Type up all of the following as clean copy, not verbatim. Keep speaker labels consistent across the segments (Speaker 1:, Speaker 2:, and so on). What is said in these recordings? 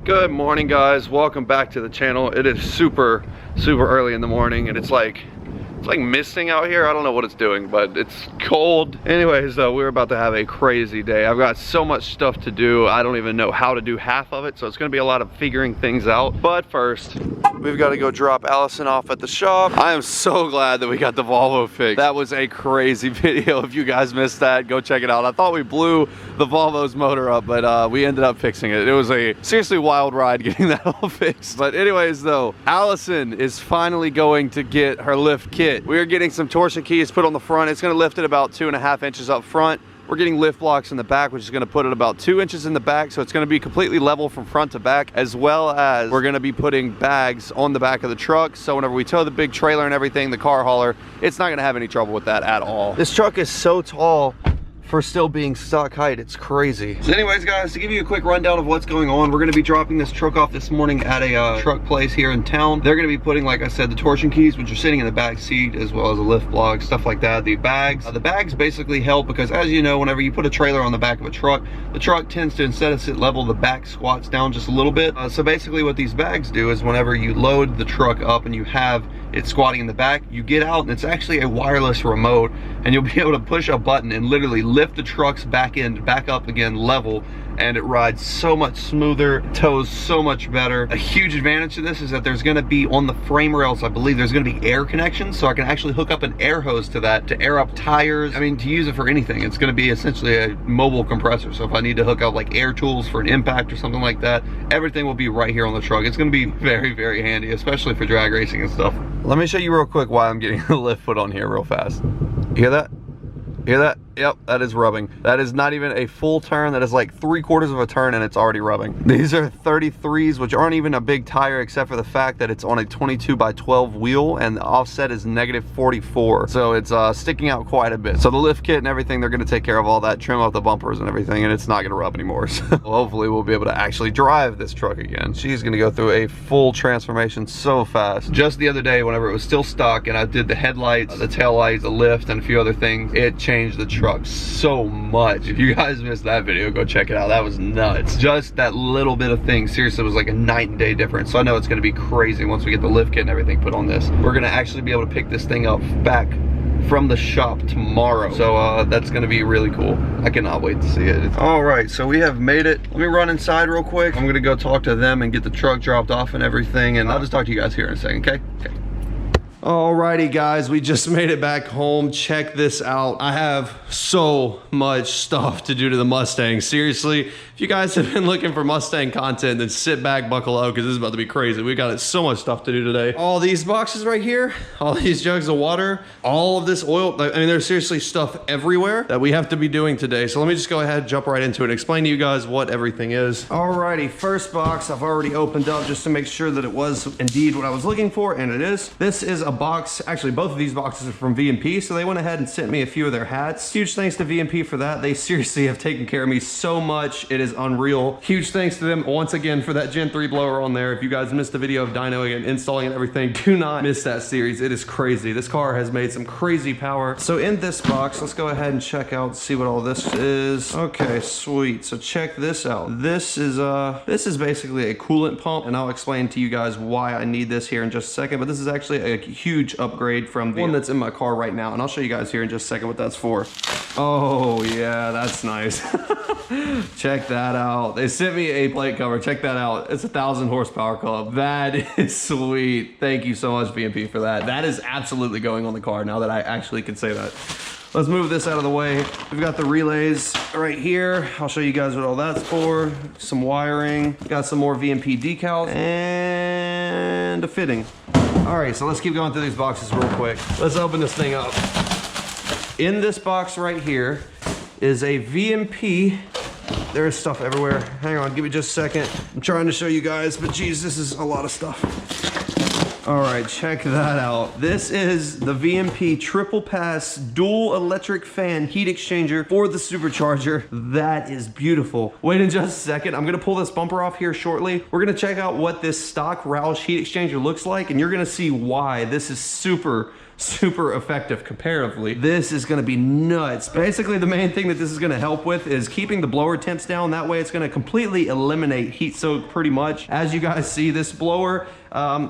Speaker 1: Good morning, guys. Welcome back to the channel. It is super early in the morning, and it's like misting out here. I don't know what it's doing, but it's cold. Anyways, though, we're about to have a crazy day. I've got so much stuff to do. I don't even know how to do half of it, so it's gonna be a lot of figuring things out. But first, we've got to go drop Allison off at the shop. I am so glad that we got the Volvo fixed. That was a crazy video. If you guys missed that, go check it out. I thought we blew the Volvo's motor up, but we ended up fixing it. It was a seriously wild ride getting that all fixed. But anyways, though, Allison is finally going to get her lift kit. We are getting some torsion keys put on the front. It's going to lift it about 2.5 inches up front. We're getting lift blocks in the back, which is going to put it about 2 inches in the back, so it's going to be completely level from front to back, as well as we're going to be putting bags on the back of the truck, so whenever we tow the big trailer and everything, the car hauler, it's not going to have any trouble with that at all. This truck is so tall for still being stock height. It's crazy. So anyways, guys, to give you a quick rundown of what's going on, we're going to be dropping this truck off this morning at a truck place here in town. They're going to be putting, like I said, the torsion keys, which are sitting in the back seat, as well as a lift block, stuff like that. The bags basically help because, as you know, whenever you put a trailer on the back of a truck, the truck tends to, instead of sit level, the back squats down just a little bit. So basically what these bags do is whenever you load the truck up and you have it squatting in the back, you get out and it's actually a wireless remote, and you'll be able to push a button and literally lift the truck's back end back up again level, and it rides so much smoother, tows so much better. A huge advantage to this is that there's going to be on the frame rails, I believe there's going to be air connections, so I can actually hook up an air hose to that to air up tires. I mean, to use it for anything. It's going to be essentially a mobile compressor, so if I need to hook up like air tools for an impact or something like that, everything will be right here on the truck. It's going to be very handy, especially for drag racing and stuff. Let me show you real quick why I'm getting the lift put on here real fast. You hear that? Hear that? Yep, that is rubbing. That is not even a full turn. That is like 3/4 of a turn and it's already rubbing. These are 33s, which aren't even a big tire except for the fact that it's on a 22x12 wheel and the offset is -44. So it's sticking out quite a bit. So the lift kit and everything, they're gonna take care of all that, trim up the bumpers and everything, and it's not gonna rub anymore. So hopefully we'll be able to actually drive this truck again. She's gonna go through a full transformation so fast. Just the other day, whenever it was still stock and I did the headlights, the tail lights, the lift, and a few other things, it changed the truck so much. If you guys missed that video, go check it out. That was nuts. Just that little bit of thing, seriously, was like a night and day difference. So I know it's going to be crazy once we get the lift kit and everything put on this. We're going to actually be able to pick this thing up back from the shop tomorrow, so that's going to be really cool. I cannot wait to see it. All right, so we have made it. Let me run inside real quick. I'm going to go talk to them and get the truck dropped off and everything, and I'll just talk to you guys here in a second. Okay. Alrighty, guys, we just made it back home. Check this out. I have so much stuff to do to the Mustang. Seriously, if you guys have been looking for Mustang content, then sit back, buckle up, because this is about to be crazy. We got so much stuff to do today. All these boxes right here, all these jugs of water, all of this oil. I mean, there's seriously stuff everywhere that we have to be doing today. So let me just go ahead and jump right into it and explain to you guys what everything is. Alrighty, first box I've already opened up just to make sure that it was indeed what I was looking for, and it is. This is a box. Actually, both of these boxes are from V&P, so they went ahead and sent me a few of their hats. Huge thanks to V&P for that. They seriously have taken care of me so much. It is unreal. Huge thanks to them once again for that Gen 3 blower on there. If you guys missed the video of dynoing and installing and everything, do not miss that series. It is crazy. This car has made some crazy power. So in this box, let's go ahead and check out, see what all this is. Okay, sweet. So check this out. This is basically a coolant pump, and I'll explain to you guys why I need this here in just a second, but this is actually a huge upgrade from the one that's in my car right now, and I'll show you guys here in just a second what that's for. Oh yeah, that's nice. Check that out. They sent me a plate cover. Check that out. It's a 1,000 horsepower club. That is sweet. Thank you so much, B&P, for that. That is absolutely going on the car now that I actually can say that. Let's move this out of the way. We've got the relays right here. I'll show you guys what all that's for. Some wiring. Got some more V&P decals and a fitting. All right, so let's keep going through these boxes real quick. Let's open this thing up. In this box right here is a V&P. There is stuff everywhere. Hang on, give me just a second. I'm trying to show you guys, but geez, this is a lot of stuff. All right, check that out. This is the V&P triple pass dual electric fan heat exchanger for the supercharger. That is beautiful. Wait in just a second. I'm gonna pull this bumper off here shortly. We're gonna check out what this stock Roush heat exchanger looks like, and you're gonna see why this is super
Speaker 2: super effective comparatively. This is gonna be nuts. Basically, the main thing that this is gonna help with is keeping the blower temps down. That way it's gonna completely eliminate heat soak pretty much. As you guys see, this blower,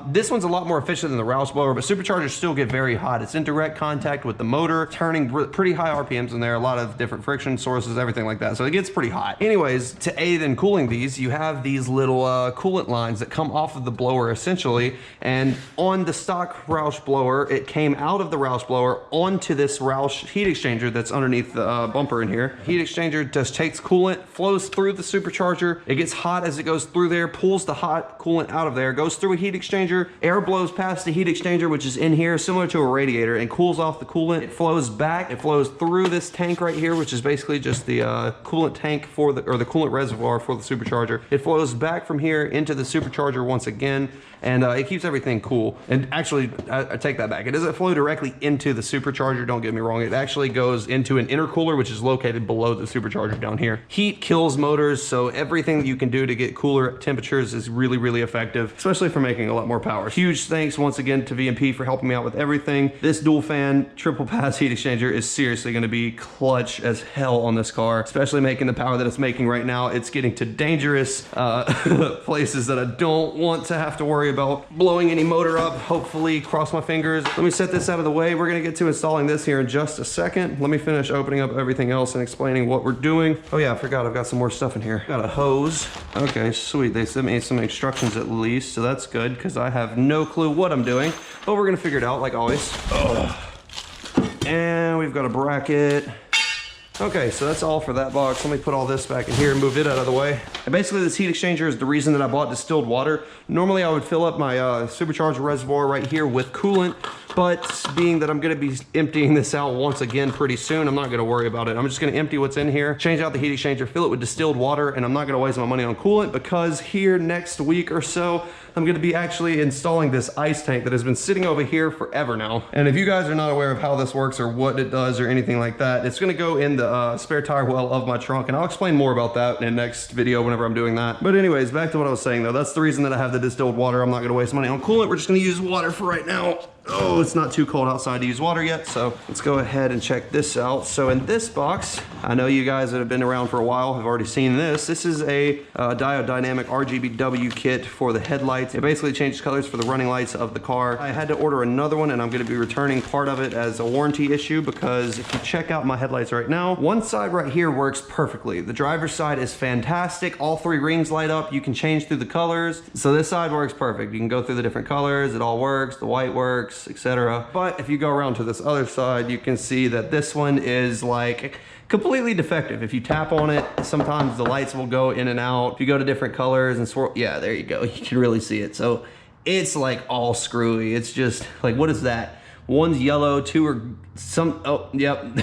Speaker 2: this one's a lot more efficient than the Roush blower, but superchargers still get very hot. It's in direct contact with the motor, turning pretty high RPMs in there, a lot of different friction sources, everything like that. So it gets pretty hot. Anyways, to aid in cooling these, you have these little coolant lines that come off of the blower essentially. And on the stock Roush blower, it came out of the Roush blower onto this Roush heat exchanger that's underneath the bumper in here. Heat exchanger just takes coolant, flows through the supercharger. It gets hot as it goes through there, pulls the hot coolant out of there, goes through a heat exchanger, air blows past the heat exchanger, which is in here, similar to a radiator, and cools off the coolant. It flows back, it flows through this tank right here, which is basically just the coolant tank for the coolant reservoir for the supercharger. It flows back from here into the supercharger once again, and it keeps everything cool. And actually, I take that back. It doesn't flow directly into the supercharger, don't get me wrong. It actually goes into an intercooler, which is located below the supercharger down here. Heat kills motors, so everything that you can do to get cooler temperatures is really, really effective, especially for making a lot more power. Huge thanks once again to VMP for helping me out with everything. This dual fan triple pass heat exchanger is seriously gonna be clutch as hell on this car, especially making the power that it's making right now. It's getting to dangerous places that I don't want to have to worry about blowing any motor up. Hopefully, cross my fingers. Let me set this out of the way. We're gonna get to installing this here in just a second. Let me finish opening up everything else and explaining what we're doing. Oh yeah, I forgot I've got some more stuff in here. Got a hose. Okay, sweet. They sent me some instructions at least, so that's good because I have no clue what I'm doing, but we're gonna figure it out like always. And we've got a bracket. Okay, so that's all for that box. Let me put all this back in here and move it out of the way. And basically this heat exchanger is the reason that I bought distilled water. Normally I would fill up my supercharger reservoir right here with coolant, but being that I'm gonna be emptying this out once again pretty soon, I'm not gonna worry about it. I'm just gonna empty what's in here, change out the heat exchanger, fill it with distilled water, and I'm not gonna waste my money on coolant because here next week or so, I'm gonna be actually installing this ice tank that has been sitting over here forever now. And if you guys are not aware of how this works or what it does or anything like that, it's gonna go in the spare tire well of my trunk, and I'll explain more about that in the next video whenever I'm doing that. But anyways, back to what I was saying though. That's the reason that I have the distilled water. I'm not gonna waste money on coolant. We're just gonna use water for right now. Oh, it's not too cold outside to use water yet, so let's go ahead and check this out. So in this box, I know you guys that have been around for a while have already seen this. This is a diode dynamic RGBW kit for the headlights. It basically changes colors for the running lights of the car. I had to order another one, and I'm gonna be returning part of it as a warranty issue because if you check out my headlights right now, one side right here works perfectly. The driver's side is fantastic. All three rings light up. You can change through the colors. So this side works perfect. You can go through the different colors. It all works. The white works, etc. But if you go around to this other side, you can see that this one is like completely defective. If you tap on it, sometimes the lights will go in and out. If you go to different colors and swirl, yeah, there you go. You can really see it. So it's like all screwy. It's just like, what is that? One's yellow, two are some, oh, yep.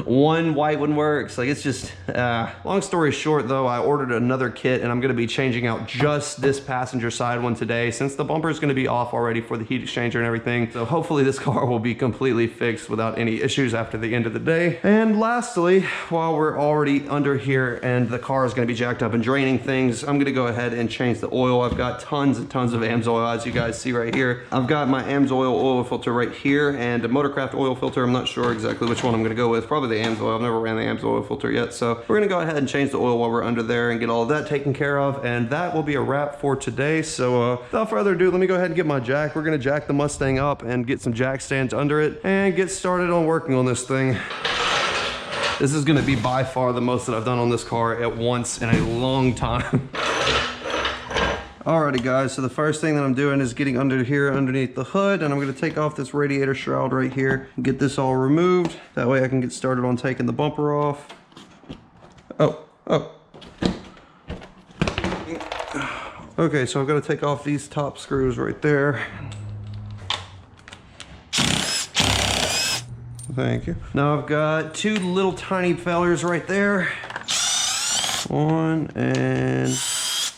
Speaker 2: One white one works. Like it's just, long story short though, I ordered another kit and I'm gonna be changing out just this passenger side one today since the bumper is gonna be off already for the heat exchanger and everything. So hopefully this car will be completely fixed without any issues after the end of the day. And lastly, while we're already under here and the car is gonna be jacked up and draining things, I'm gonna go ahead and change the oil. I've got tons and tons of AMSOIL, as you guys see right here. I've got my AMSOIL oil filter right here and a Motorcraft oil filter. I'm not sure exactly which one I'm gonna go with. Probably the AMSOIL. I've never ran the AMSOIL filter yet. So we're gonna go ahead and change the oil while we're under there and get all of that taken care of. And that will be a wrap for today. So without further ado, let me go ahead and get my jack. We're gonna jack the Mustang up and get some jack stands under it and get started on working on this thing. This is gonna be by far the most that I've done on this car at once in a long time. Alrighty guys, so the first thing that I'm doing is getting under here underneath the hood, and I'm gonna take off this radiator shroud right here and get this all removed. That way I can get started on taking the bumper off. Oh. Okay, so I've got to take off these top screws right there. Thank you. Now I've got two little tiny fellers right there. One and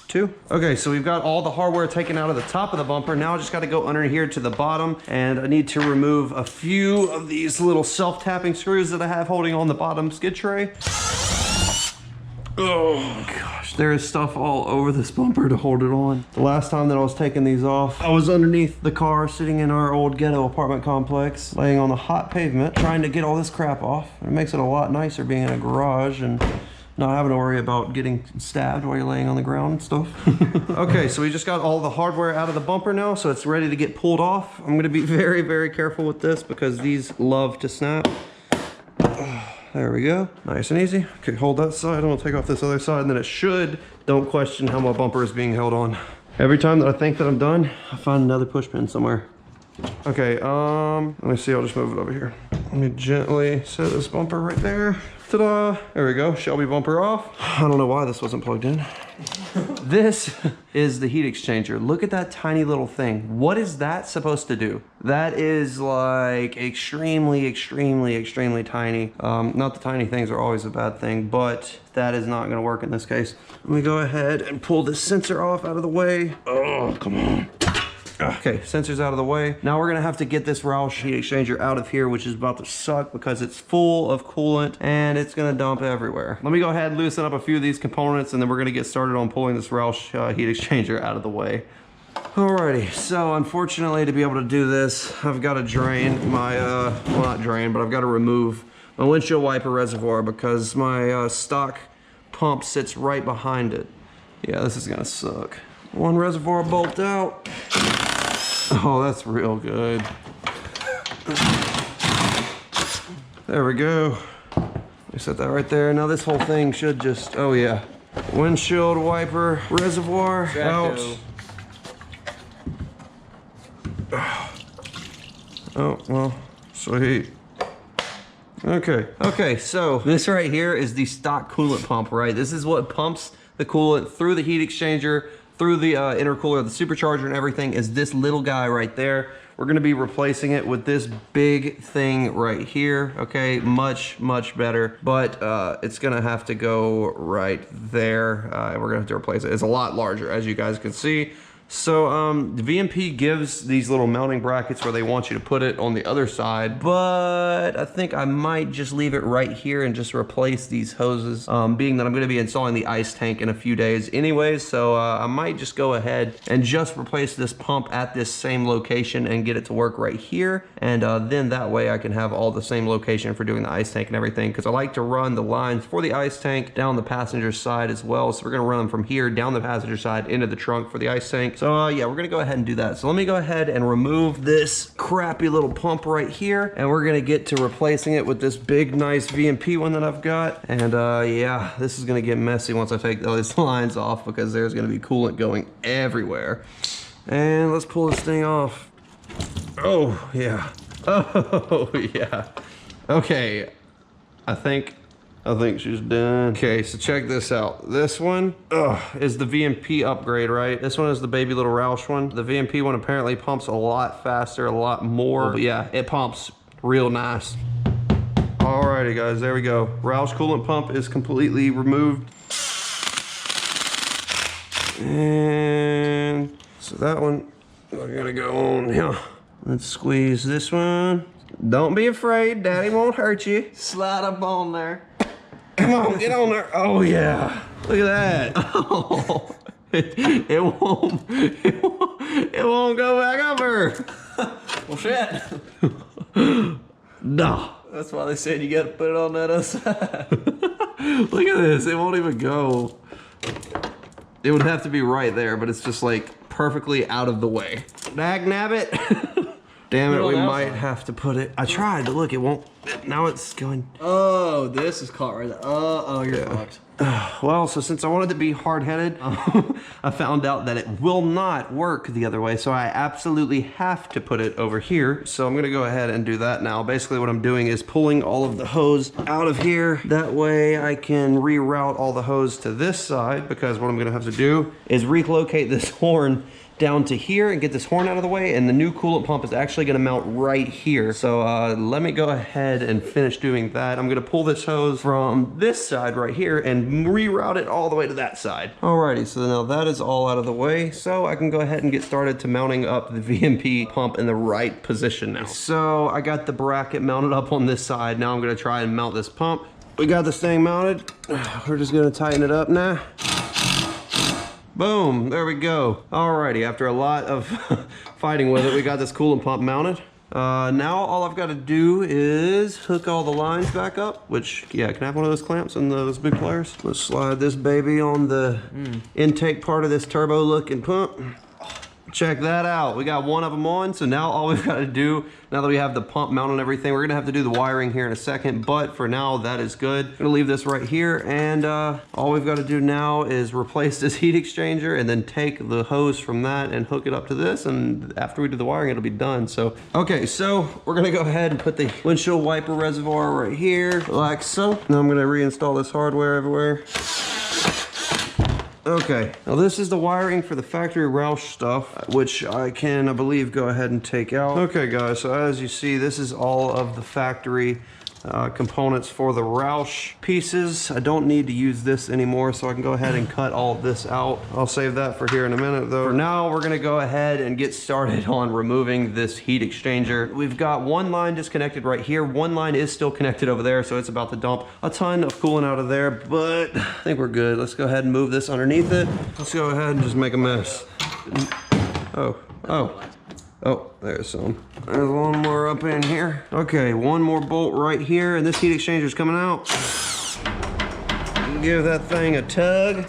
Speaker 2: two. Okay, so we've got all the hardware taken out of the top of the bumper. Now I just got to go under here to the bottom, and I need to remove a few of these little self-tapping screws that I have holding on the bottom skid tray. Oh gosh, there is stuff all over this bumper to hold it on. The last time that I was taking these off, I was underneath the car sitting in our old ghetto apartment complex, laying on the hot pavement, trying to get all this crap off. It makes it a lot nicer being in a garage and not having to worry about getting stabbed while you're laying on the ground and stuff. Okay, so we just got all the hardware out of the bumper now, so it's ready to get pulled off. I'm gonna be very, very careful with this because these love to snap. There we go, nice and easy. Okay, hold that side, I'm gonna take off this other side, and then it should, don't question how my bumper is being held on. Every time that I think that I'm done, I find another push pin somewhere. Okay, let me see, I'll just move it over here. Let me gently set this bumper right there. Ta-da, there we go, Shelby bumper off. I don't know why this wasn't plugged in. This is the heat exchanger. Look at that tiny little thing. What is that supposed to do? That is like extremely, extremely, extremely tiny. Not the tiny things are always a bad thing, but that is not gonna work in this case. Let me go ahead and pull this sensor off out of the way. Oh, come on. Okay, sensor's out of the way. Now we're gonna have to get this Roush heat exchanger out of here, which is about to suck because it's full of coolant and it's gonna dump everywhere. Let me go ahead and loosen up a few of these components and then we're gonna get started on pulling this Roush heat exchanger out of the way. Alrighty, so unfortunately to be able to do this, I've got to drain my, well not drain, but I've got to remove my windshield wiper reservoir because my stock pump sits right behind it. Yeah, this is gonna suck. One reservoir bolt out. Oh, that's real good. There we go. We set that right there. Now this whole thing should just, oh yeah. Windshield wiper reservoir out. Oh, well, sweet. Okay, so this right here is the stock coolant pump, right? This is what pumps the coolant through the heat exchanger, through the intercooler, the supercharger and everything is this little guy right there. We're gonna be replacing it with this big thing right here, okay? Much, much better, but it's gonna have to go right there. We're gonna have to replace it. It's a lot larger, as you guys can see. So the VMP gives these little mounting brackets where they want you to put it on the other side, but I think I might just leave it right here and just replace these hoses, being that I'm gonna be installing the ice tank in a few days anyways, so I might just go ahead and just replace this pump at this same location and get it to work right here, and then that way I can have all the same location for doing the ice tank and everything, because I like to run the lines for the ice tank down the passenger side as well, so we're gonna run them from here down the passenger side into the trunk for the ice tank. So yeah, we're gonna go ahead and do that. So let me go ahead and remove this crappy little pump right here, and we're gonna get to replacing it with this big, nice VMP one that I've got. And yeah, this is gonna get messy once I take those lines off because there's gonna be coolant going everywhere. And let's pull this thing off. Oh, yeah. Oh, yeah. Okay, I think she's done. Okay, so check this out. This one is the VMP upgrade, right? This one is the baby little Roush one. The VMP one apparently pumps a lot faster, a lot more. But yeah, it pumps real nice. Alrighty guys, there we go. Roush coolant pump is completely removed. And so that one, we're gonna go on here. Let's squeeze this one. Don't be afraid, Daddy won't hurt you.
Speaker 3: Slide up on there.
Speaker 2: Come on, get on there. Oh yeah, look at that. Oh, it won't go back over.
Speaker 3: Well, shit.
Speaker 2: No.
Speaker 3: That's why they said you got to put it on that other side.
Speaker 2: Look at this, it won't even go. It would have to be right there, but it's just like perfectly out of the way. Dag nabbit. Damn it, we might have to put it. I tried, but look, it won't. Now it's going.
Speaker 3: Oh, this is caught right there. Oh, you're fucked.
Speaker 2: Well, so since I wanted to be hard-headed, I found out that it will not work the other way, so I absolutely have to put it over here. So I'm gonna go ahead and do that now. Basically what I'm doing is pulling all of the hose out of here. That way I can reroute all the hose to this side, because what I'm gonna have to do is relocate this horn down to here and get this horn out of the way, and the new coolant pump is actually gonna mount right here. So let me go ahead and finish doing that. I'm gonna pull this hose from this side right here and reroute it all the way to that side. Alrighty, so now that is all out of the way, so I can go ahead and get started to mounting up the VMP pump in the right position now. So I got the bracket mounted up on this side. Now I'm gonna try and mount this pump. we got this thing mounted. We're just gonna tighten it up now. Boom, there we go. Alrighty, after a lot of fighting with it, we got this coolant pump mounted. Now all I've got to do is hook all the lines back up, which, yeah, can I have one of those clamps and those big pliers? Let's slide this baby on the intake part of this turbo looking pump. Check that out. We got one of them on, so now all we've got to do, now that we have the pump mounted and everything, we're gonna have to do the wiring here in a second, but for now, that is good. I'm gonna leave this right here, and all we've got to do now is replace this heat exchanger and then take the hose from that and hook it up to this, and after we do the wiring, it'll be done. So, okay, so we're gonna go ahead and put the windshield wiper reservoir right here, like so. Now I'm gonna reinstall this hardware everywhere. Okay, now this is the wiring for the factory Roush stuff, which I can, I believe, go ahead and take out. Okay guys, so as you see, this is all of the factory components for the Roush pieces. I don't need to use this anymore, so I can go ahead and cut all of this out. I'll save that for here in a minute though. For now, we're gonna go ahead and get started on removing this heat exchanger. We've got one line disconnected right here. One line is still connected over there, so it's about to dump a ton of coolant out of there, but I think we're good. Let's go ahead and move this underneath it. Let's go ahead and just make a mess. Oh, there's some. There's one more up in here. Okay, one more bolt right here, and this heat exchanger is coming out. Give that thing a tug,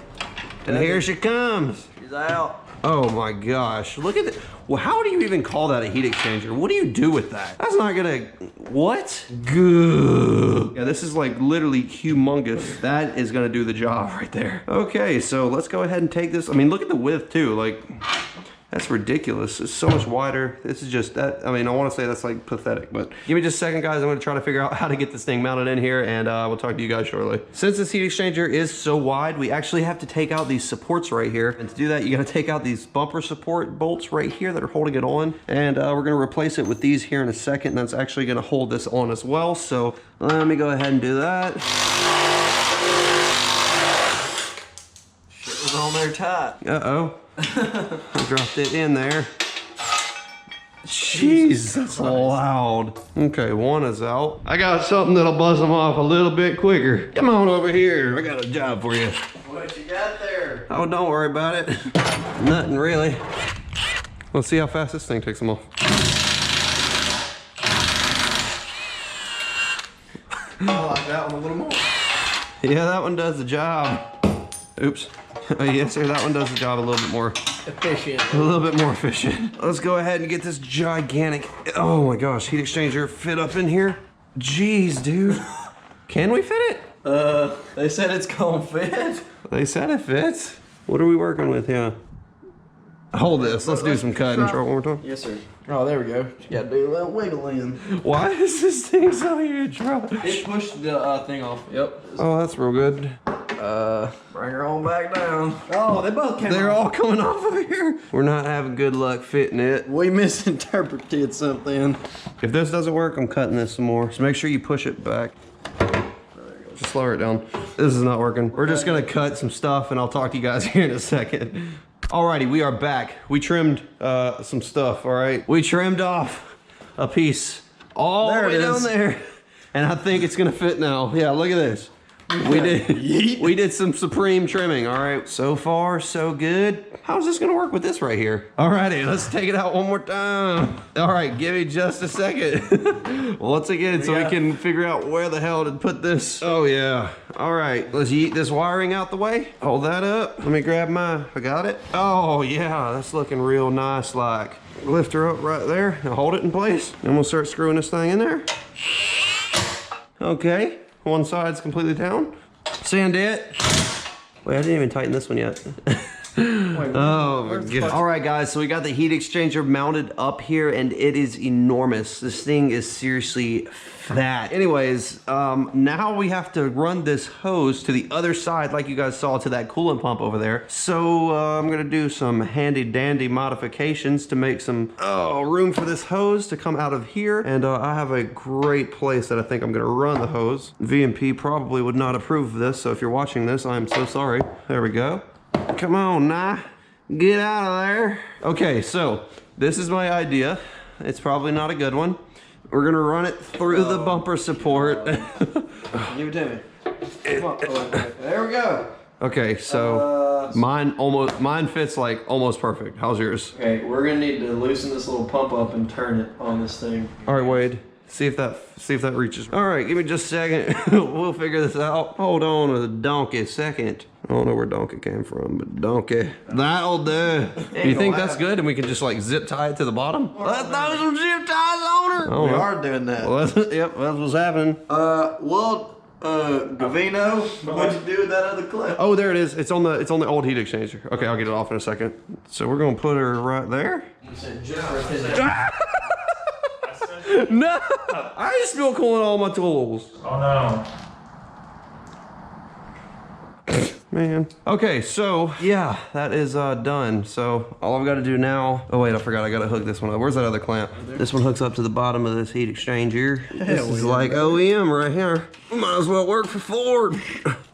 Speaker 2: and here she comes.
Speaker 3: She's out.
Speaker 2: Oh my gosh, look at it. Well, how do you even call that a heat exchanger? What do you do with that? That's not gonna, what? Good. Yeah, this is like literally humongous. That is gonna do the job right there. Okay, so let's go ahead and take this. I mean, look at the width too, like, that's ridiculous. It's so much wider. This is just that. I mean, I want to say that's like pathetic, but give me just a second, guys. I'm going to try to figure out how to get this thing mounted in here, and we'll talk to you guys shortly. Since this heat exchanger is so wide, we actually have to take out these supports right here. And to do that, you got to take out these bumper support bolts right here that are holding it on. And we're going to replace it with these here in a second. And that's actually going to hold this on as well. So let me go ahead and do that.
Speaker 3: Shit was on there tight.
Speaker 2: Uh-oh. I dropped it in there. Jeez, that's loud. Okay, one is out. I got something that'll buzz them off a little bit quicker. Come on over here. I got a job for you.
Speaker 3: What you got there?
Speaker 2: Oh, don't worry about it. Nothing really. Let's see how fast this thing takes them off.
Speaker 3: I like that one a little more.
Speaker 2: Yeah, that one does the job. Oops. Oh, yes, sir, that one does the job a little bit more
Speaker 3: efficient.
Speaker 2: A little bit more efficient. Let's go ahead and get this gigantic, oh my gosh, heat exchanger fit up in here. Jeez, dude. Can we fit it?
Speaker 3: They said it's gonna fit.
Speaker 2: They said it fits. What are we working with here? Hold this. Let's do some cutting. Try it one more time.
Speaker 3: Yes, sir. Oh, there we go. You gotta do a little wiggling.
Speaker 2: Why is this thing so huge, bro?
Speaker 3: It pushed the thing off. Yep.
Speaker 2: Oh, that's real good.
Speaker 3: Bring her on back down. Oh, they both came
Speaker 2: They're
Speaker 3: off.
Speaker 2: all coming off of here. We're not having good luck fitting it.
Speaker 3: We misinterpreted something.
Speaker 2: If this doesn't work, I'm cutting this some more. So make sure you push it back. Just lower it down. This is not working. We're just gonna cut some stuff and I'll talk to you guys here in a second. Alrighty, we are back. We trimmed some stuff, all right? We trimmed off a piece all the way down there. And I think it's gonna fit now. Yeah, look at this. We did some supreme trimming, all right? So far, so good. How's this gonna work with this right here? Alrighty, let's take it out one more time. All right, give me just a second. Once again, so we can figure out where the hell to put this. Oh yeah, all right. Let's yeet this wiring out the way. Hold that up. Let me grab my, I got it. Oh yeah, that's looking real nice like. Lift her up right there and hold it in place. And we'll start screwing this thing in there. Okay. One side's completely down. Sand it. Wait, I didn't even tighten this one yet. Oh my god. All right guys, so we got the heat exchanger mounted up here and it is enormous. This thing is seriously fat. Anyways, now we have to run this hose to the other side like you guys saw to that coolant pump over there. So I'm gonna do some handy dandy modifications to make some room for this hose to come out of here. And I have a great place that I think I'm gonna run the hose. VMP probably would not approve of this, so if you're watching this, I'm so sorry. There we go. Come on, nah. Get out of there. Okay, so this is my idea. It's probably not a good one. We're gonna run it through the bumper support.
Speaker 3: Give it to me. There we go.
Speaker 2: Okay, so mine fits like almost perfect. How's yours?
Speaker 3: Okay, we're gonna need to loosen this little pump up and turn it on this thing.
Speaker 2: All right, Wade. See if that reaches. All right, give me just a second. We'll figure this out. Hold on a donkey second. I don't know where donkey came from, but donkey. That'll do. You think that's good? And we can just like zip tie it to the bottom? Let's throw some zip ties on her.
Speaker 3: We are doing that.
Speaker 2: Well, yep, that's what's happening.
Speaker 3: Gavino, what'd you do with that other clip?
Speaker 2: Oh, there it is. It's on the old heat exchanger. Okay, I'll get it off in a second. So we're gonna put her right there. No, I just spilled coolant on all my tools.
Speaker 4: Oh no.
Speaker 2: Man. Okay, so yeah, that is done. So all I've got to do now. Oh wait, I forgot. I got to hook this one up. Where's that other clamp? This one hooks up to the bottom of this heat exchanger. This is like OEM right here. Might as well work for Ford.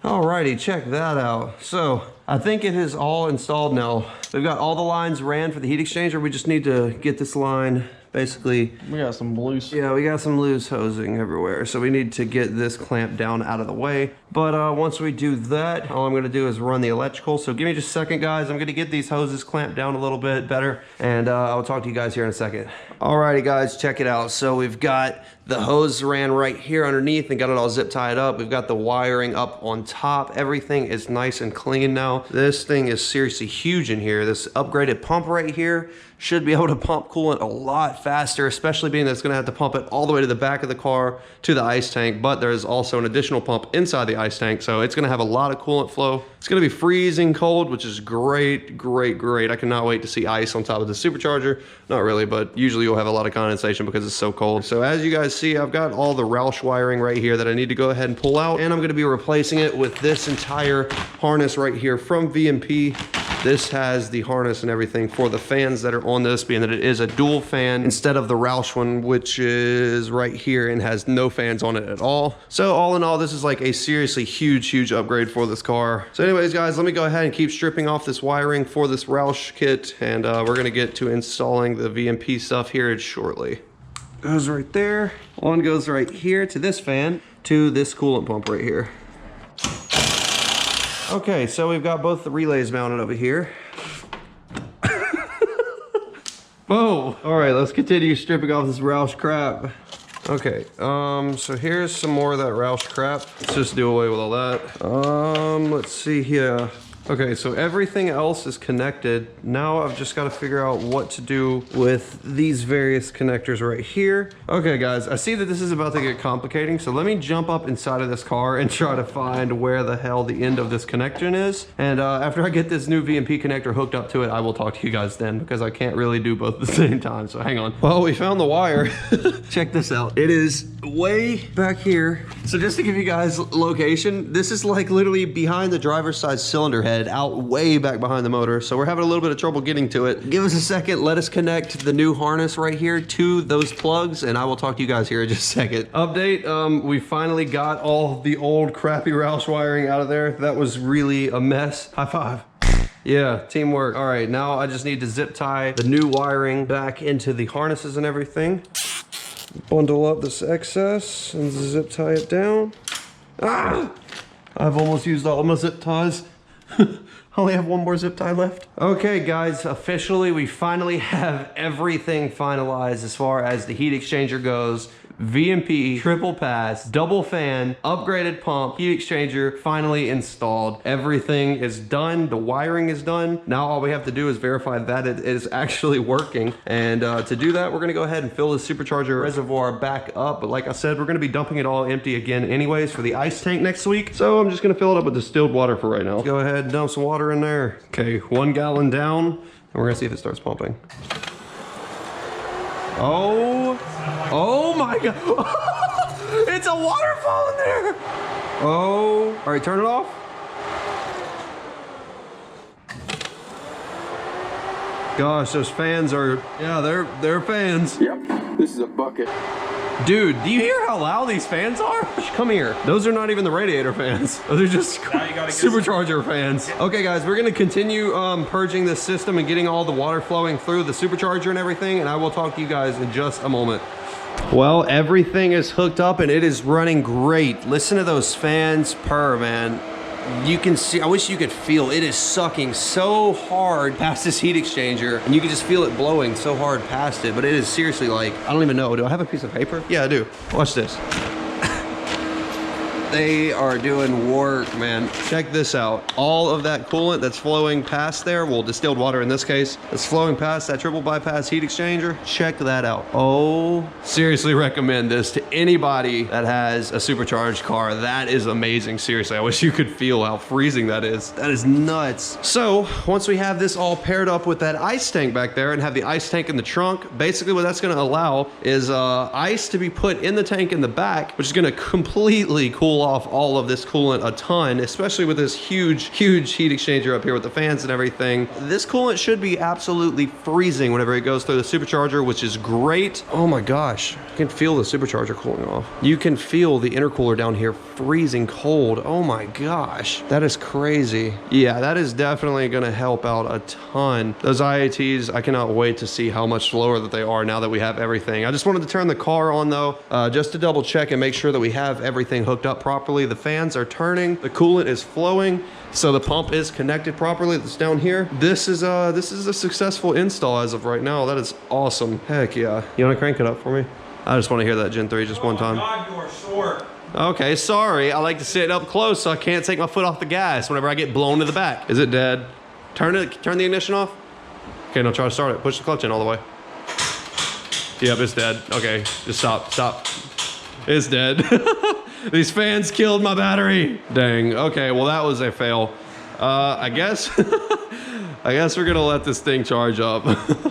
Speaker 2: Alrighty, check that out. So I think it is all installed now. We've got all the lines ran for the heat exchanger. We just need to get this line. Basically,
Speaker 3: We got some loose.
Speaker 2: yeah, we got some loose hosing everywhere. So we need to get this clamp down out of the way. But once we do that, all I'm gonna do is run the electrical. So give me just a second, guys. I'm gonna get these hoses clamped down a little bit better. And I'll talk to you guys here in a second. Alrighty, guys, check it out. So we've got the hose ran right here underneath and got it all zip tied up. We've got the wiring up on top. Everything is nice and clean now. This thing is seriously huge in here. This upgraded pump right here should be able to pump coolant a lot faster, especially being that it's gonna have to pump it all the way to the back of the car to the ice tank, but there's also an additional pump inside the ice tank, so it's gonna have a lot of coolant flow. It's gonna be freezing cold, which is great, great, great. I cannot wait to see ice on top of the supercharger. Not really, but usually you'll have a lot of condensation because it's so cold. So as you guys see, I've got all the Roush wiring right here that I need to go ahead and pull out, and I'm gonna be replacing it with this entire harness right here from VMP. This has the harness and everything for the fans that are on this, being that it is a dual fan instead of the Roush one, which is right here and has no fans on it at all. So all in all, this is like a seriously huge, huge upgrade for this car. So anyways, guys, let me go ahead and keep stripping off this wiring for this Roush kit, and we're gonna get to installing the VMP stuff here shortly. Goes right there. One goes right here to this fan, to this coolant pump right here. Okay, so we've got both the relays mounted over here. Whoa! All right, let's continue stripping off this Roush crap. Okay, so here's some more of that Roush crap. Let's just do away with all that. Let's see here. Okay, so everything else is connected. Now I've just got to figure out what to do with these various connectors right here. Okay, guys, I see that this is about to get complicating, so let me jump up inside of this car and try to find where the hell the end of this connection is. And after I get this new VMP connector hooked up to it, I will talk to you guys then, because I can't really do both at the same time, so hang on. Well, we found the wire. Check this out. It is way back here. So just to give you guys location, this is like literally behind the driver's side cylinder head, out way back behind the motor. So we're having a little bit of trouble getting to it. Give us a second. Let us connect the new harness right here to those plugs, and I will talk to you guys here in just a second. Update, we finally got all the old crappy Roush wiring out of there. That was really a mess. High five. Yeah, teamwork. All right, now I just need to zip tie the new wiring back into the harnesses and everything. Bundle up this excess and zip tie it down. Ah! I've almost used all my zip ties. I only have one more zip tie left. Okay, guys, officially, we finally have everything finalized as far as the heat exchanger goes. VMP, triple pass, double fan, upgraded pump, heat exchanger, finally installed. Everything is done. The wiring is done. Now all we have to do is verify that it is actually working. And to do that, we're gonna go ahead and fill the supercharger reservoir back up. But like I said, we're gonna be dumping it all empty again anyways for the ice tank next week. So I'm just gonna fill it up with distilled water for right now. Let's go ahead and dump some water in there. Okay, 1 gallon down, and we're gonna see if it starts pumping. Oh my God. It's a waterfall in there. Oh, all right, turn it off. Gosh, those fans are, yeah, they're fans.
Speaker 5: Yep, this is a bucket.
Speaker 2: Dude, do you hear how loud these fans are? Come here. Those are not even the radiator fans. Those are just supercharger fans. Okay, guys, we're gonna continue purging this system and getting all the water flowing through the supercharger and everything, and I will talk to you guys in just a moment. Well, everything is hooked up and it is running great. Listen to those fans purr, man. You can see, I wish you could feel, it is sucking so hard past this heat exchanger, and you can just feel it blowing so hard past it, but it is seriously like, I don't even know, do I have a piece of paper? Yeah, I do. Watch this. They are doing work, man. Check this out. All of that coolant that's flowing past there, well, distilled water in this case, that's flowing past that triple bypass heat exchanger. Check that out. Oh, seriously recommend this to anybody that has a supercharged car. That is amazing, seriously. I wish you could feel how freezing that is. That is nuts. So once we have this all paired up with that ice tank back there and have the ice tank in the trunk, basically what that's gonna allow is ice to be put in the tank in the back, which is gonna completely cool off all of this coolant a ton, especially with this huge heat exchanger up here with the fans and everything. This coolant should be absolutely freezing whenever it goes through the supercharger, which is great. Oh my gosh, you can feel the supercharger cooling off. You can feel the intercooler down here freezing cold. Oh my gosh, that is crazy. Yeah, that is definitely gonna help out a ton. Those IATs, I cannot wait to see how much slower that they are now that we have everything. I just wanted to turn the car on though, just to double check and make sure that we have everything hooked up properly. The fans are turning, the coolant is flowing, so the pump is connected properly. That's down here. This is a successful install as of right now. That is awesome. Heck yeah. You want to crank it up for me? I just want to hear that Gen 3 just one time.
Speaker 3: Oh my God, you are short.
Speaker 2: Okay, sorry. I like to sit up close so I can't take my foot off the gas whenever I get blown to the back. Is it dead? Turn the ignition off. Okay, now try to start it. Push the clutch in all the way. Yep, it's dead. Okay, just stop. It's dead. These fans killed my battery. Dang. Okay, well that was a fail. I guess we're gonna let this thing charge up.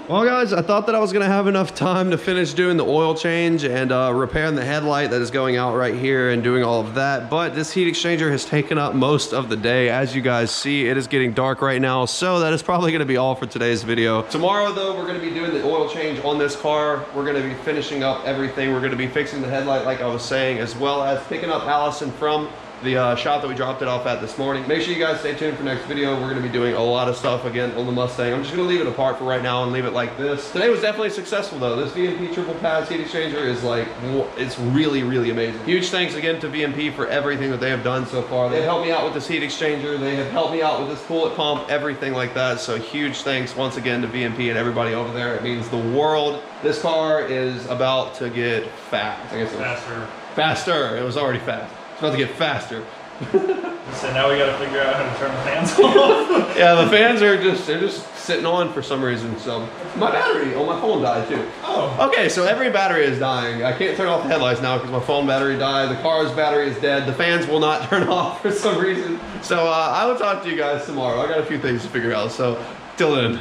Speaker 2: Well guys, I thought that I was gonna have enough time to finish doing the oil change and repairing the headlight that is going out right here and doing all of that, but this heat exchanger has taken up most of the day. As you guys see, it is getting dark right now, so that is probably gonna be all for today's video. Tomorrow though, we're gonna be doing the oil change on this car. We're gonna be finishing up everything. We're gonna be fixing the headlight like I was saying, as well as picking up Allison from the shop that we dropped it off at this morning. Make sure you guys stay tuned for next video. We're going to be doing a lot of stuff again on the Mustang. I'm just going to leave it apart for right now and leave it like this. Today was definitely successful though. This VMP triple pass heat exchanger is like, it's really amazing. Huge thanks again to VMP for everything that they have done so far. They have helped me out with this heat exchanger. They have helped me out with this coolant pump, everything like that. So huge thanks once again to VMP and everybody over there. It means the world. This car is about to get fast. I guess it was faster. It was already fast. It's about to get faster.
Speaker 3: So now we gotta figure out how to turn the fans off.
Speaker 2: Yeah, the fans are just sitting on for some reason. So my battery on my phone died too.
Speaker 3: Oh.
Speaker 2: Okay, so every battery is dying. I can't turn off the headlights now because my phone battery died. The car's battery is dead. The fans will not turn off for some reason. So I will talk to you guys tomorrow. I got a few things to figure out. So till then.